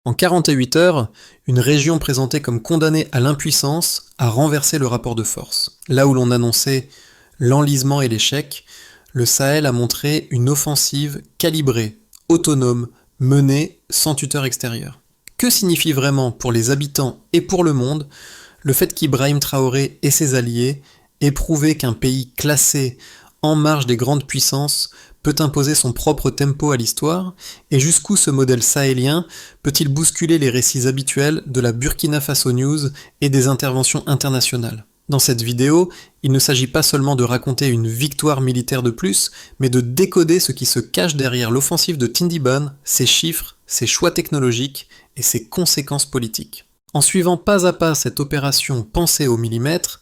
En 48 heures, une région présentée comme condamnée à l'impuissance a renversé le rapport de force. Là où l'on annonçait l'enlisement et l'échec, le Sahel a montré une offensive calibrée, autonome, menée sans tuteur extérieur. Que signifie vraiment pour les habitants et pour le monde le fait qu'Ibrahim Traoré et ses alliés aient prouvé qu'un pays classé en marge des grandes puissances peut imposer son propre tempo à l'histoire, et jusqu'où ce modèle sahélien peut-il bousculer les récits habituels de la Burkina Faso News et des interventions internationales. Dans cette vidéo, il ne s'agit pas seulement de raconter une victoire militaire de plus, mais de décoder ce qui se cache derrière l'offensive de Tindiban, ses chiffres, ses choix technologiques et ses conséquences politiques. En suivant pas à pas cette opération pensée au millimètre,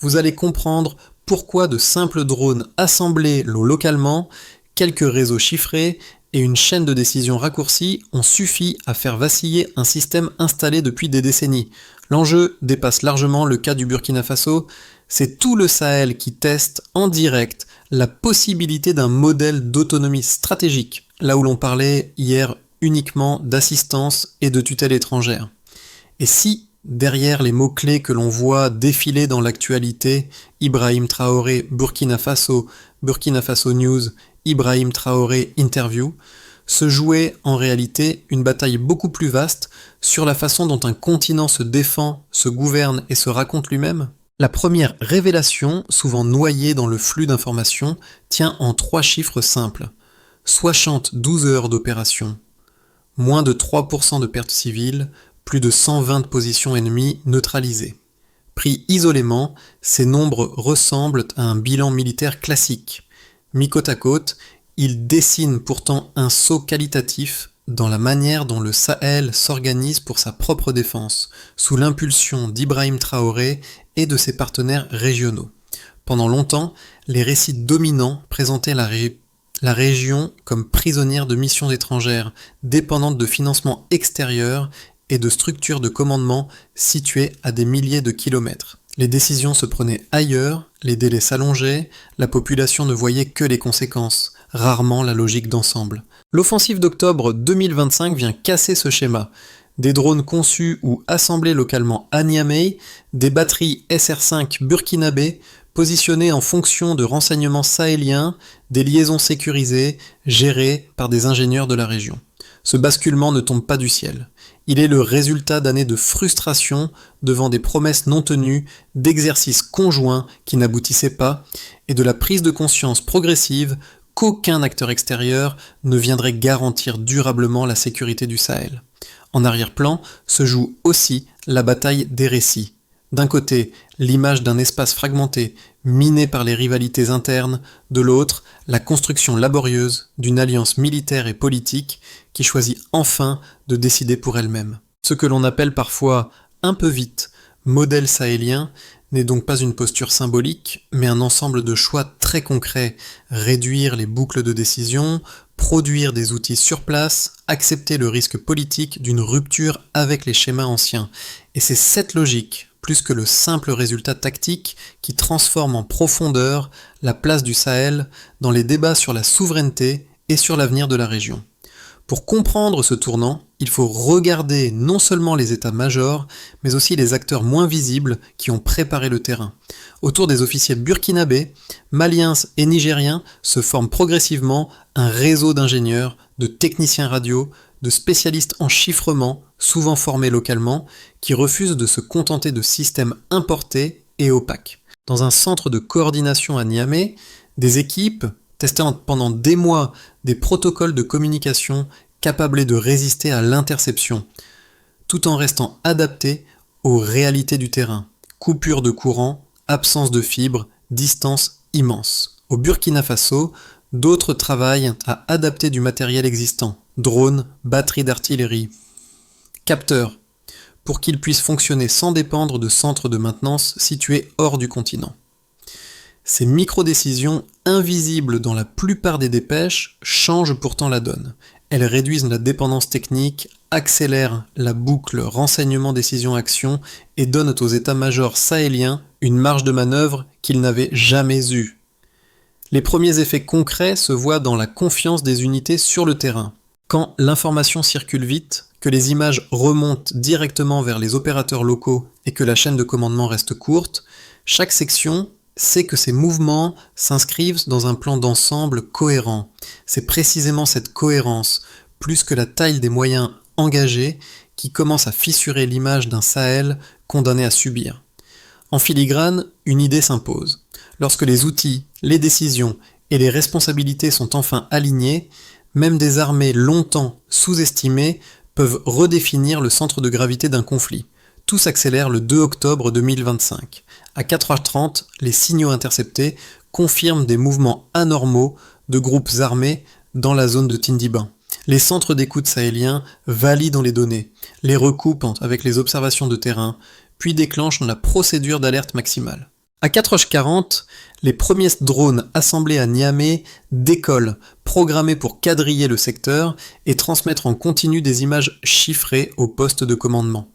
vous allez comprendre pourquoi de simples drones assemblés localement, quelques réseaux chiffrés et une chaîne de décision raccourcie ont suffi à faire vaciller un système installé depuis des décennies. L'enjeu dépasse largement le cas du Burkina Faso, c'est tout le Sahel qui teste en direct la possibilité d'un modèle d'autonomie stratégique, là où l'on parlait hier uniquement d'assistance et de tutelle étrangère. Et si, derrière les mots-clés que l'on voit défiler dans l'actualité, Ibrahim Traoré, Burkina Faso News, Ibrahim Traoré Interview, se jouait en réalité une bataille beaucoup plus vaste sur la façon dont un continent se défend, se gouverne et se raconte lui-même. La première révélation, souvent noyée dans le flux d'informations, tient en 3 chiffres simples. 72 heures d'opération, moins de 3% de pertes civiles, plus de 120 positions ennemies neutralisées. Pris isolément, ces nombres ressemblent à un bilan militaire classique. Mis côte à côte, ils dessinent pourtant un saut qualitatif dans la manière dont le Sahel s'organise pour sa propre défense, sous l'impulsion d'Ibrahim Traoré et de ses partenaires régionaux. Pendant longtemps, les récits dominants présentaient la région comme prisonnière de missions étrangères, dépendante de financements extérieurs et de structures de commandement situées à des milliers de kilomètres. Les décisions se prenaient ailleurs, les délais s'allongeaient, la population ne voyait que les conséquences, rarement la logique d'ensemble. L'offensive d'octobre 2025 vient casser ce schéma. Des drones conçus ou assemblés localement à Niamey, des batteries SR5 burkinabées, positionnées en fonction de renseignements sahéliens, des liaisons sécurisées, gérées par des ingénieurs de la région. Ce basculement ne tombe pas du ciel. Il est le résultat d'années de frustration devant des promesses non tenues, d'exercices conjoints qui n'aboutissaient pas, et de la prise de conscience progressive qu'aucun acteur extérieur ne viendrait garantir durablement la sécurité du Sahel. En arrière-plan se joue aussi la bataille des récits. D'un côté, l'image d'un espace fragmenté, miné par les rivalités internes, de l'autre, la construction laborieuse d'une alliance militaire et politique qui choisit enfin de décider pour elle-même. Ce que l'on appelle parfois, un peu vite, modèle sahélien, n'est donc pas une posture symbolique, mais un ensemble de choix très concrets. Réduire les boucles de décision, produire des outils sur place, accepter le risque politique d'une rupture avec les schémas anciens. Et c'est cette logique, plus que le simple résultat tactique, qui transforme en profondeur la place du Sahel dans les débats sur la souveraineté et sur l'avenir de la région. Pour comprendre ce tournant, il faut regarder non seulement les états-majors, mais aussi les acteurs moins visibles qui ont préparé le terrain. Autour des officiers burkinabés, maliens et nigériens se forme progressivement un réseau d'ingénieurs, de techniciens radio, de spécialistes en chiffrement, souvent formés localement, qui refusent de se contenter de systèmes importés et opaques. Dans un centre de coordination à Niamey, des équipes testant pendant des mois des protocoles de communication capables de résister à l'interception, tout en restant adaptés aux réalités du terrain. Coupure de courant, absence de fibres, distance immense. Au Burkina Faso, d'autres travaillent à adapter du matériel existant, drones, batteries d'artillerie, capteurs, pour qu'ils puissent fonctionner sans dépendre de centres de maintenance situés hors du continent. Ces micro-décisions, invisibles dans la plupart des dépêches, changent pourtant la donne. Elles réduisent la dépendance technique, accélèrent la boucle renseignement-décision-action et donnent aux états-majors sahéliens une marge de manœuvre qu'ils n'avaient jamais eue. Les premiers effets concrets se voient dans la confiance des unités sur le terrain. Quand l'information circule vite, que les images remontent directement vers les opérateurs locaux et que la chaîne de commandement reste courte, chaque section sait que ces mouvements s'inscrivent dans un plan d'ensemble cohérent. C'est précisément cette cohérence, plus que la taille des moyens engagés, qui commence à fissurer l'image d'un Sahel condamné à subir. En filigrane, une idée s'impose. Lorsque les outils, les décisions et les responsabilités sont enfin alignés, même des armées longtemps sous-estimées peuvent redéfinir le centre de gravité d'un conflit. Tout s'accélère le 2 octobre 2025. À 4h30, les signaux interceptés confirment des mouvements anormaux de groupes armés dans la zone de Tindiban. Les centres d'écoute sahéliens valident les données, les recoupent avec les observations de terrain, puis déclenchent la procédure d'alerte maximale. À 4h40, les premiers drones assemblés à Niamey décollent, programmés pour quadriller le secteur et transmettre en continu des images chiffrées au poste de commandement.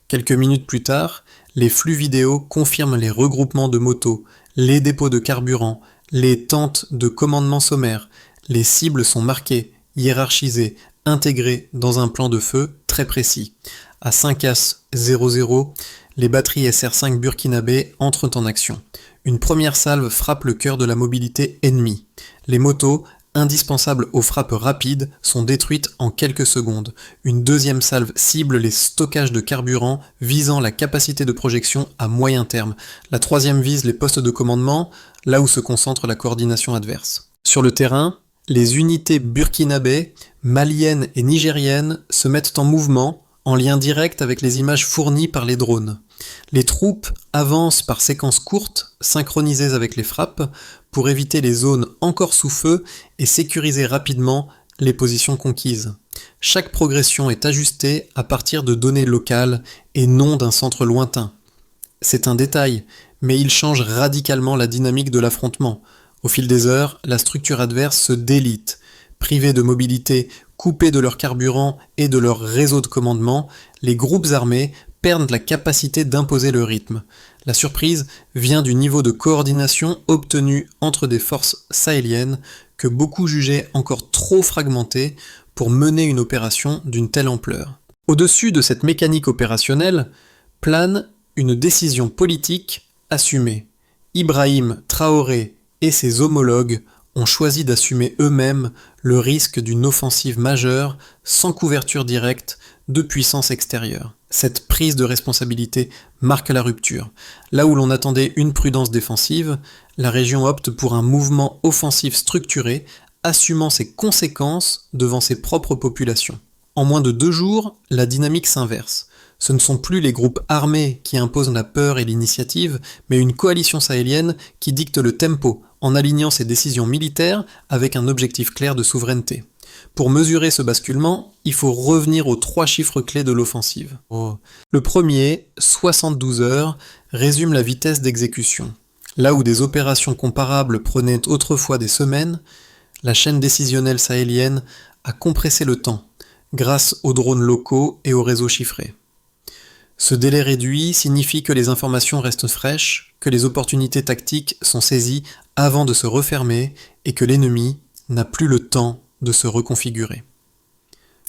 Quelques minutes plus tard, les flux vidéo confirment les regroupements de motos, les dépôts de carburant, les tentes de commandement sommaire. Les cibles sont marquées, hiérarchisées, intégrées dans un plan de feu très précis. À 5H00, les batteries SR5 burkinabées entrent en action. Une première salve frappe le cœur de la mobilité ennemie. Les motos, indispensables aux frappes rapides, sont détruites en quelques secondes. Une deuxième salve cible les stockages de carburant, visant la capacité de projection à moyen terme. La troisième vise les postes de commandement, là où se concentre la coordination adverse. Sur le terrain, les unités burkinabées, maliennes et nigériennes se mettent en mouvement, en lien direct avec les images fournies par les drones. Les troupes avancent par séquences courtes, synchronisées avec les frappes, pour éviter les zones encore sous feu et sécuriser rapidement les positions conquises. Chaque progression est ajustée à partir de données locales et non d'un centre lointain. C'est un détail, mais il change radicalement la dynamique de l'affrontement. Au fil des heures, la structure adverse se délite. Privés de mobilité, coupés de leur carburant et de leur réseau de commandement, les groupes armés perdent la capacité d'imposer le rythme. La surprise vient du niveau de coordination obtenu entre des forces sahéliennes que beaucoup jugeaient encore trop fragmentées pour mener une opération d'une telle ampleur. Au-dessus de cette mécanique opérationnelle plane une décision politique assumée. Ibrahim Traoré et ses homologues ont choisi d'assumer eux-mêmes le risque d'une offensive majeure sans couverture directe de puissance extérieure. Cette prise de responsabilité marque la rupture. Là où l'on attendait une prudence défensive, la région opte pour un mouvement offensif structuré, assumant ses conséquences devant ses propres populations. En moins de 2 jours, la dynamique s'inverse. Ce ne sont plus les groupes armés qui imposent la peur et l'initiative, mais une coalition sahélienne qui dicte le tempo, en alignant ses décisions militaires avec un objectif clair de souveraineté. Pour mesurer ce basculement, il faut revenir aux 3 chiffres clés de l'offensive. Le premier, 72 heures, résume la vitesse d'exécution. Là où des opérations comparables prenaient autrefois des semaines, la chaîne décisionnelle sahélienne a compressé le temps, grâce aux drones locaux et aux réseaux chiffrés. Ce délai réduit signifie que les informations restent fraîches, que les opportunités tactiques sont saisies avant de se refermer et que l'ennemi n'a plus le temps de se reconfigurer.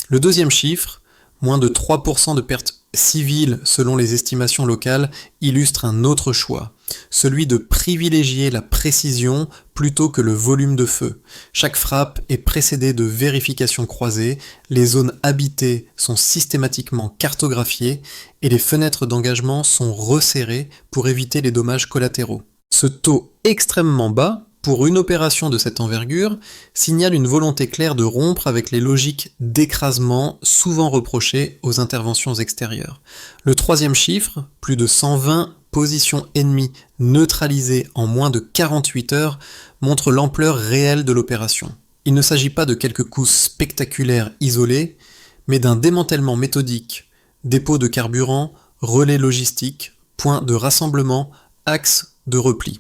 Le deuxième chiffre, moins de 3% de pertes civiles selon les estimations locales, illustre un autre choix, celui de privilégier la précision plutôt que le volume de feu. Chaque frappe est précédée de vérifications croisées, les zones habitées sont systématiquement cartographiées et les fenêtres d'engagement sont resserrées pour éviter les dommages collatéraux. Ce taux extrêmement bas, pour une opération de cette envergure, signale une volonté claire de rompre avec les logiques d'écrasement souvent reprochées aux interventions extérieures. Le troisième chiffre, plus de 120 positions ennemies neutralisées en moins de 48 heures, montre l'ampleur réelle de l'opération. Il ne s'agit pas de quelques coups spectaculaires isolés, mais d'un démantèlement méthodique, dépôt de carburant, relais logistique, point de rassemblement, axe de repli.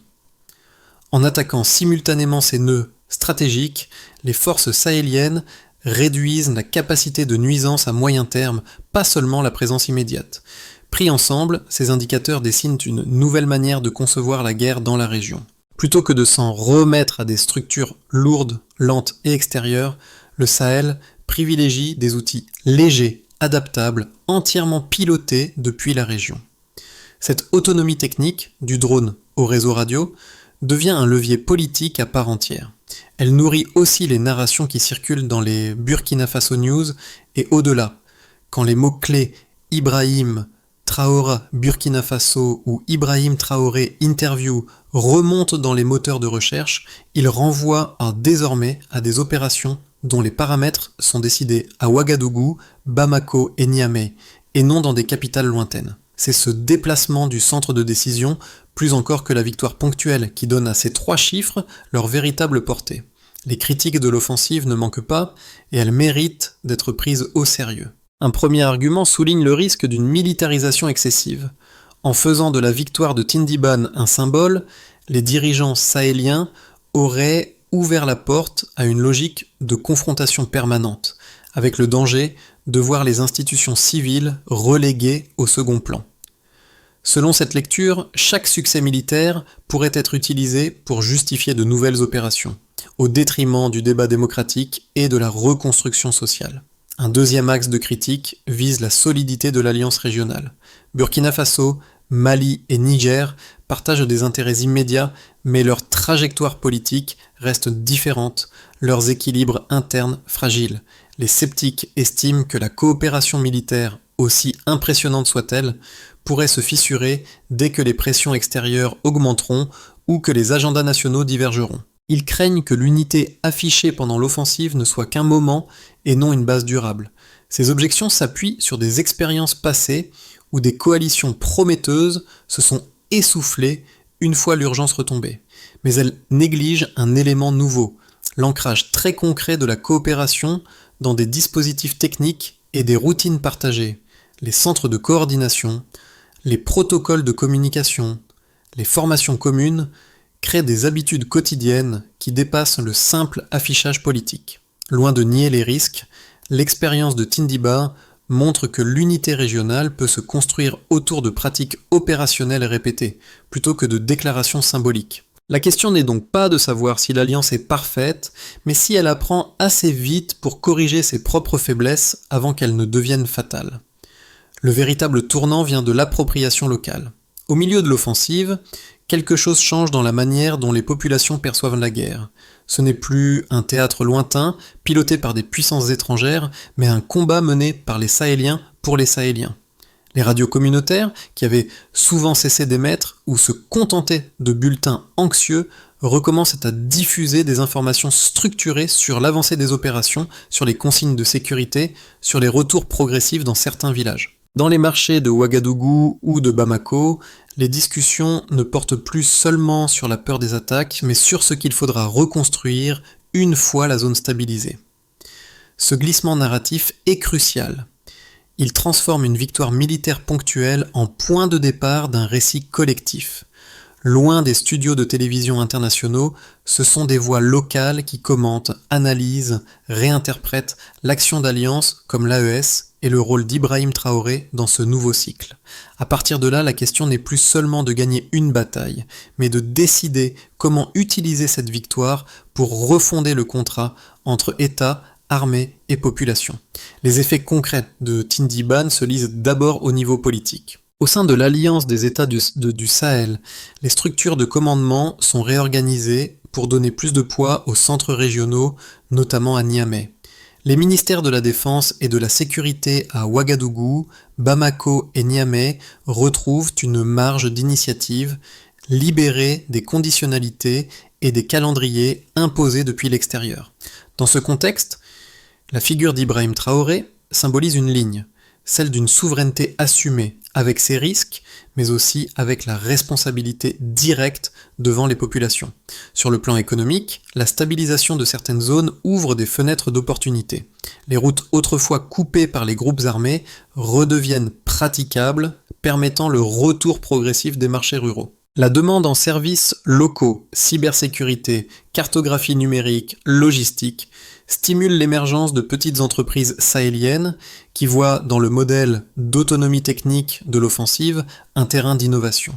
En attaquant simultanément ces nœuds stratégiques, les forces sahéliennes réduisent la capacité de nuisance à moyen terme, pas seulement la présence immédiate. Pris ensemble, ces indicateurs dessinent une nouvelle manière de concevoir la guerre dans la région. Plutôt que de s'en remettre à des structures lourdes, lentes et extérieures, le Sahel privilégie des outils légers, adaptable, entièrement piloté depuis la région. Cette autonomie technique, du drone au réseau radio, devient un levier politique à part entière. Elle nourrit aussi les narrations qui circulent dans les Burkina Faso News et au-delà, quand les mots-clés Ibrahim Traoré Burkina Faso ou Ibrahim Traoré interview remontent dans les moteurs de recherche, ils renvoient désormais à des opérations dont les paramètres sont décidés à Ouagadougou, Bamako et Niamey, et non dans des capitales lointaines. C'est ce déplacement du centre de décision, plus encore que la victoire ponctuelle, qui donne à ces 3 chiffres leur véritable portée. Les critiques de l'offensive ne manquent pas, et elles méritent d'être prises au sérieux. Un premier argument souligne le risque d'une militarisation excessive. En faisant de la victoire de Tindiban un symbole, les dirigeants sahéliens auraient ouvert la porte à une logique de confrontation permanente, avec le danger de voir les institutions civiles reléguées au second plan. Selon cette lecture, chaque succès militaire pourrait être utilisé pour justifier de nouvelles opérations, au détriment du débat démocratique et de la reconstruction sociale. Un deuxième axe de critique vise la solidité de l'alliance régionale. Burkina Faso, Mali et Niger partagent des intérêts immédiats, mais leurs trajectoires politiques restent différentes, leurs équilibres internes fragiles. Les sceptiques estiment que la coopération militaire, aussi impressionnante soit-elle, pourrait se fissurer dès que les pressions extérieures augmenteront ou que les agendas nationaux divergeront. Ils craignent que l'unité affichée pendant l'offensive ne soit qu'un moment et non une base durable. Ces objections s'appuient sur des expériences passées où des coalitions prometteuses se sont essoufflées une fois l'urgence retombée. Mais elles négligent un élément nouveau, l'ancrage très concret de la coopération dans des dispositifs techniques et des routines partagées, les centres de coordination, les protocoles de communication, les formations communes créent des habitudes quotidiennes qui dépassent le simple affichage politique. Loin de nier les risques, l'expérience de Tindiba montre que l'unité régionale peut se construire autour de pratiques opérationnelles répétées, plutôt que de déclarations symboliques. La question n'est donc pas de savoir si l'alliance est parfaite, mais si elle apprend assez vite pour corriger ses propres faiblesses avant qu'elles ne deviennent fatales. Le véritable tournant vient de l'appropriation locale. Au milieu de l'offensive, quelque chose change dans la manière dont les populations perçoivent la guerre. Ce n'est plus un théâtre lointain, piloté par des puissances étrangères, mais un combat mené par les Sahéliens pour les Sahéliens. Les radios communautaires, qui avaient souvent cessé d'émettre ou se contentaient de bulletins anxieux, recommencent à diffuser des informations structurées sur l'avancée des opérations, sur les consignes de sécurité, sur les retours progressifs dans certains villages. Dans les marchés de Ouagadougou ou de Bamako, les discussions ne portent plus seulement sur la peur des attaques, mais sur ce qu'il faudra reconstruire une fois la zone stabilisée. Ce glissement narratif est crucial. Il transforme une victoire militaire ponctuelle en point de départ d'un récit collectif. Loin des studios de télévision internationaux, ce sont des voix locales qui commentent, analysent, réinterprètent l'action d'alliance comme l'AES et le rôle d'Ibrahim Traoré dans ce nouveau cycle. À partir de là, la question n'est plus seulement de gagner une bataille, mais de décider comment utiliser cette victoire pour refonder le contrat entre État, armée et population. Les effets concrets de Tindiban se lisent d'abord au niveau politique. Au sein de l'Alliance des États du Sahel, les structures de commandement sont réorganisées pour donner plus de poids aux centres régionaux, notamment à Niamey. Les ministères de la Défense et de la Sécurité à Ouagadougou, Bamako et Niamey retrouvent une marge d'initiative, libérée des conditionnalités et des calendriers imposés depuis l'extérieur. Dans ce contexte, la figure d'Ibrahim Traoré symbolise une ligne, celle d'une souveraineté assumée, avec ses risques, mais aussi avec la responsabilité directe devant les populations. Sur le plan économique, la stabilisation de certaines zones ouvre des fenêtres d'opportunité. Les routes autrefois coupées par les groupes armés redeviennent praticables, permettant le retour progressif des marchés ruraux. La demande en services locaux, cybersécurité, cartographie numérique, logistique, stimule l'émergence de petites entreprises sahéliennes qui voient dans le modèle d'autonomie technique de l'offensive un terrain d'innovation.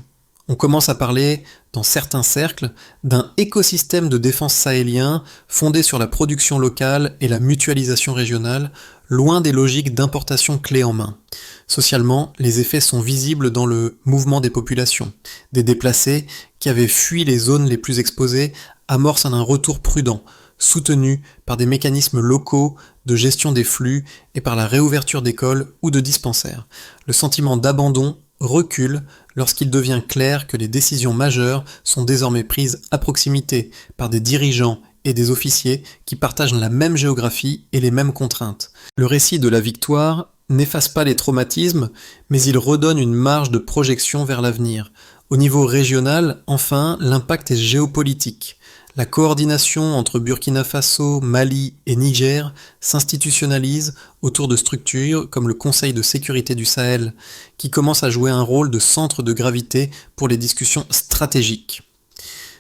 On commence à parler, dans certains cercles, d'un écosystème de défense sahélien fondé sur la production locale et la mutualisation régionale, loin des logiques d'importation clé en main. Socialement, les effets sont visibles dans le mouvement des populations. Des déplacés qui avaient fui les zones les plus exposées amorcent un retour prudent, soutenu par des mécanismes locaux de gestion des flux et par la réouverture d'écoles ou de dispensaires. Le sentiment d'abandon recule lorsqu'il devient clair que les décisions majeures sont désormais prises à proximité par des dirigeants et des officiers qui partagent la même géographie et les mêmes contraintes. Le récit de la victoire n'efface pas les traumatismes, mais il redonne une marge de projection vers l'avenir. Au niveau régional, enfin, l'impact est géopolitique. La coordination entre Burkina Faso, Mali et Niger s'institutionnalise autour de structures comme le Conseil de sécurité du Sahel, qui commence à jouer un rôle de centre de gravité pour les discussions stratégiques.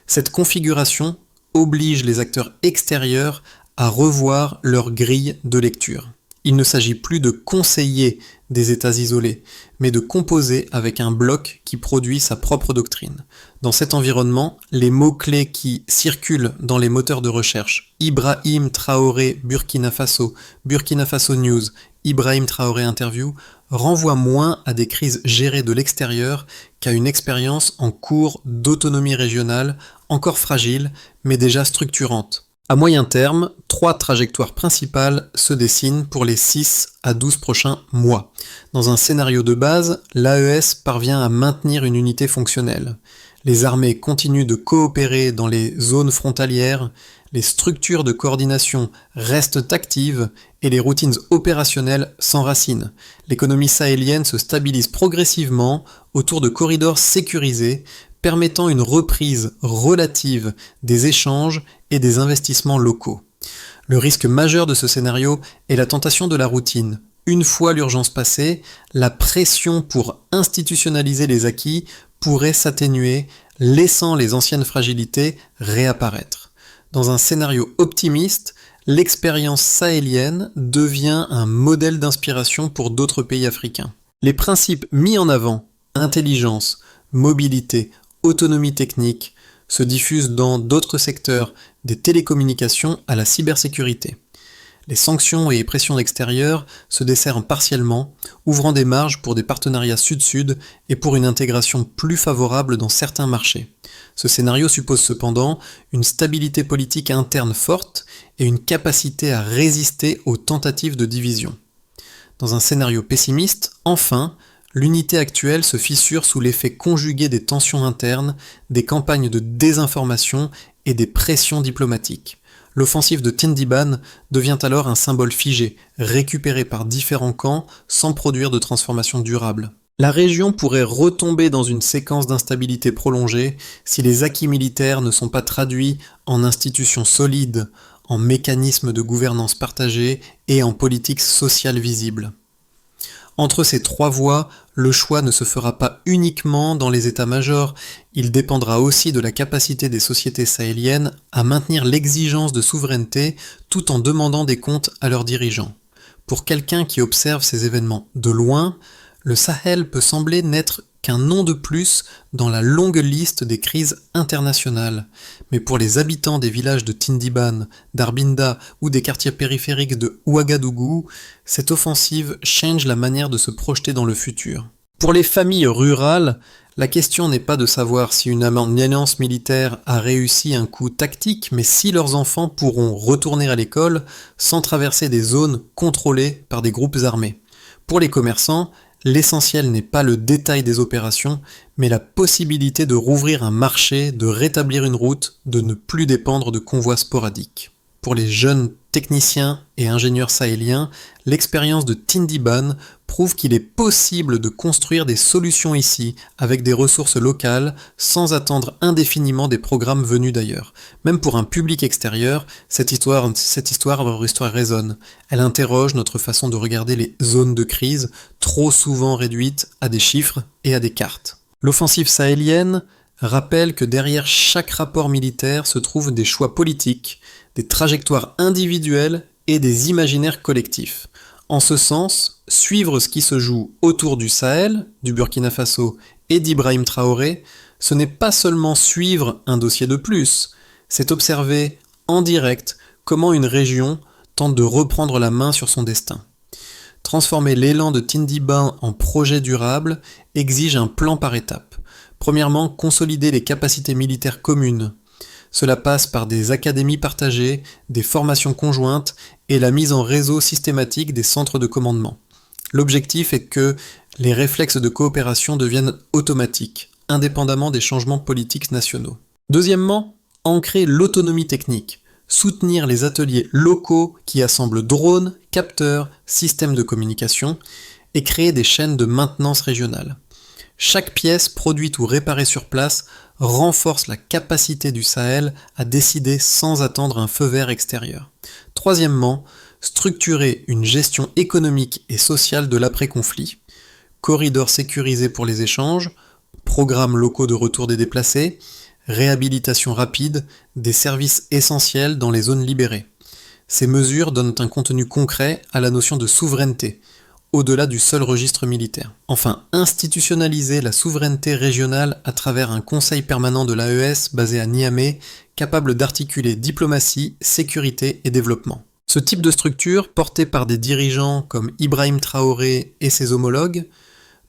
Cette configuration oblige les acteurs extérieurs à revoir leur grille de lecture. Il ne s'agit plus de conseiller des États isolés, mais de composer avec un bloc qui produit sa propre doctrine. Dans cet environnement, les mots-clés qui circulent dans les moteurs de recherche, Ibrahim Traoré Burkina Faso News, Ibrahim Traoré Interview, renvoient moins à des crises gérées de l'extérieur qu'à une expérience en cours d'autonomie régionale, encore fragile, mais déjà structurante. À moyen terme, 3 trajectoires principales se dessinent pour les 6 à 12 prochains mois. Dans un scénario de base, l'AES parvient à maintenir une unité fonctionnelle. Les armées continuent de coopérer dans les zones frontalières, les structures de coordination restent actives et les routines opérationnelles s'enracinent. L'économie sahélienne se stabilise progressivement autour de corridors sécurisés, permettant une reprise relative des échanges et des investissements locaux. Le risque majeur de ce scénario est la tentation de la routine. Une fois l'urgence passée, la pression pour institutionnaliser les acquis pourrait s'atténuer, laissant les anciennes fragilités réapparaître. Dans un scénario optimiste, l'expérience sahélienne devient un modèle d'inspiration pour d'autres pays africains. Les principes mis en avant, intelligence, mobilité, autonomie technique, se diffusent dans d'autres secteurs, des télécommunications à la cybersécurité. Les sanctions et pressions extérieures se desserrent partiellement, ouvrant des marges pour des partenariats sud-sud et pour une intégration plus favorable dans certains marchés. Ce scénario suppose cependant une stabilité politique interne forte et une capacité à résister aux tentatives de division. Dans un scénario pessimiste, enfin, l'unité actuelle se fissure sous l'effet conjugué des tensions internes, des campagnes de désinformation et des pressions diplomatiques. L'offensive de Tindiban devient alors un symbole figé, récupéré par différents camps sans produire de transformation durable. La région pourrait retomber dans une séquence d'instabilité prolongée si les acquis militaires ne sont pas traduits en institutions solides, en mécanismes de gouvernance partagés et en politique sociale visible. Entre ces 3 voies, le choix ne se fera pas uniquement dans les états-majors, il dépendra aussi de la capacité des sociétés sahéliennes à maintenir l'exigence de souveraineté tout en demandant des comptes à leurs dirigeants. Pour quelqu'un qui observe ces événements de loin, le Sahel peut sembler n'être qu'un nom de plus dans la longue liste des crises internationales. Mais pour les habitants des villages de Tindiban, d'Arbinda ou des quartiers périphériques de Ouagadougou, cette offensive change la manière de se projeter dans le futur. Pour les familles rurales, la question n'est pas de savoir si une alliance militaire a réussi un coup tactique, mais si leurs enfants pourront retourner à l'école sans traverser des zones contrôlées par des groupes armés. Pour les commerçants, l'essentiel n'est pas le détail des opérations, mais la possibilité de rouvrir un marché, de rétablir une route, de ne plus dépendre de convois sporadiques. Pour les jeunes techniciens et ingénieurs sahéliens, l'expérience de Tindiban prouve qu'il est possible de construire des solutions ici, avec des ressources locales, sans attendre indéfiniment des programmes venus d'ailleurs. Même pour un public extérieur, cette histoire résonne. Elle interroge notre façon de regarder les zones de crise, trop souvent réduites à des chiffres et à des cartes. L'offensive sahélienne rappelle que derrière chaque rapport militaire se trouvent des choix politiques, des trajectoires individuelles et des imaginaires collectifs. En ce sens, suivre ce qui se joue autour du Sahel, du Burkina Faso et d'Ibrahim Traoré, ce n'est pas seulement suivre un dossier de plus, c'est observer en direct comment une région tente de reprendre la main sur son destin. Transformer l'élan de Tindiban en projet durable exige un plan par étapes. Premièrement, consolider les capacités militaires communes. Cela passe par des académies partagées, des formations conjointes et la mise en réseau systématique des centres de commandement. L'objectif est que les réflexes de coopération deviennent automatiques, indépendamment des changements politiques nationaux. Deuxièmement, ancrer l'autonomie technique. Soutenir les ateliers locaux qui assemblent drones, capteurs, systèmes de communication et créer des chaînes de maintenance régionales. Chaque pièce produite ou réparée sur place renforce la capacité du Sahel à décider sans attendre un feu vert extérieur. Troisièmement, structurer une gestion économique et sociale de l'après-conflit. Corridors sécurisés pour les échanges, programmes locaux de retour des déplacés, réhabilitation rapide, des services essentiels dans les zones libérées. Ces mesures donnent un contenu concret à la notion de souveraineté, au-delà du seul registre militaire. Enfin, institutionnaliser la souveraineté régionale à travers un conseil permanent de l'AES basé à Niamey, capable d'articuler diplomatie, sécurité et développement. Ce type de structure, portée par des dirigeants comme Ibrahim Traoré et ses homologues,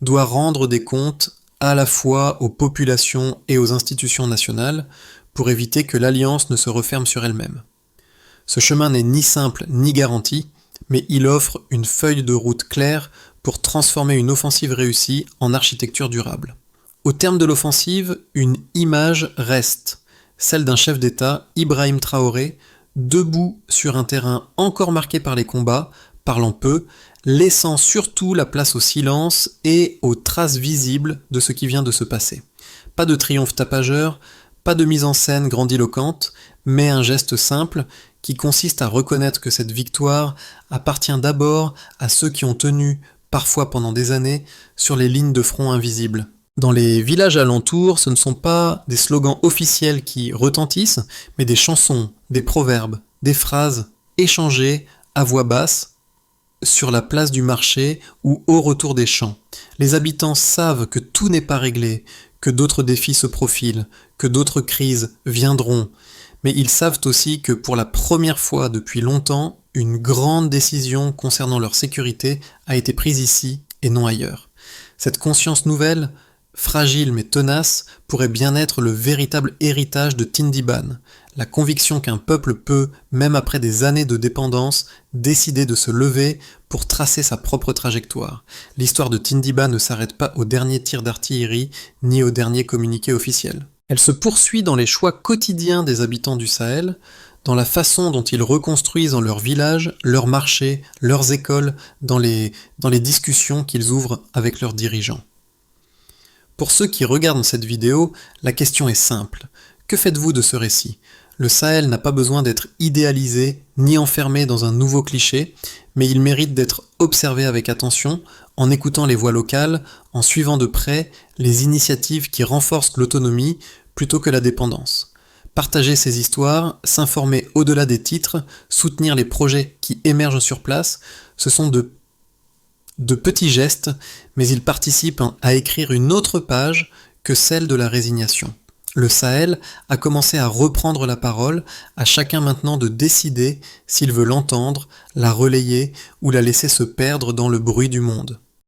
doit rendre des comptes à la fois aux populations et aux institutions nationales pour éviter que l'alliance ne se referme sur elle-même. Ce chemin n'est ni simple ni garanti, mais il offre une feuille de route claire pour transformer une offensive réussie en architecture durable. Au terme de l'offensive, une image reste, celle d'un chef d'État, Ibrahim Traoré, debout sur un terrain encore marqué par les combats, parlant peu, laissant surtout la place au silence et aux traces visibles de ce qui vient de se passer. Pas de triomphe tapageur, pas de mise en scène grandiloquente, mais un geste simple qui consiste à reconnaître que cette victoire appartient d'abord à ceux qui ont tenu, parfois pendant des années, sur les lignes de front invisibles. Dans les villages alentours, ce ne sont pas des slogans officiels qui retentissent, mais des chansons, des proverbes, des phrases échangées à voix basse, sur la place du marché ou au retour des champs. Les habitants savent que tout n'est pas réglé, que d'autres défis se profilent, que d'autres crises viendront, mais ils savent aussi que pour la première fois depuis longtemps, une grande décision concernant leur sécurité a été prise ici et non ailleurs. Cette conscience nouvelle, fragile mais tenace, pourrait bien être le véritable héritage de Tindiban, la conviction qu'un peuple peut, même après des années de dépendance, décider de se lever pour tracer sa propre trajectoire. L'histoire de Tindiban ne s'arrête pas au dernier tir d'artillerie, ni au dernier communiqué officiel. Elle se poursuit dans les choix quotidiens des habitants du Sahel, dans la façon dont ils reconstruisent leurs villages, leurs marchés, leurs écoles, dans les discussions qu'ils ouvrent avec leurs dirigeants. Pour ceux qui regardent cette vidéo, la question est simple. Que faites-vous de ce récit ? Le Sahel n'a pas besoin d'être idéalisé ni enfermé dans un nouveau cliché, mais il mérite d'être observé avec attention, en écoutant les voix locales, en suivant de près les initiatives qui renforcent l'autonomie plutôt que la dépendance. Partager ces histoires, s'informer au-delà des titres, soutenir les projets qui émergent sur place, ce sont de petits gestes, mais ils participent à écrire une autre page que celle de la résignation. Le Sahel a commencé à reprendre la parole, à chacun maintenant de décider s'il veut l'entendre, la relayer ou la laisser se perdre dans le bruit du monde.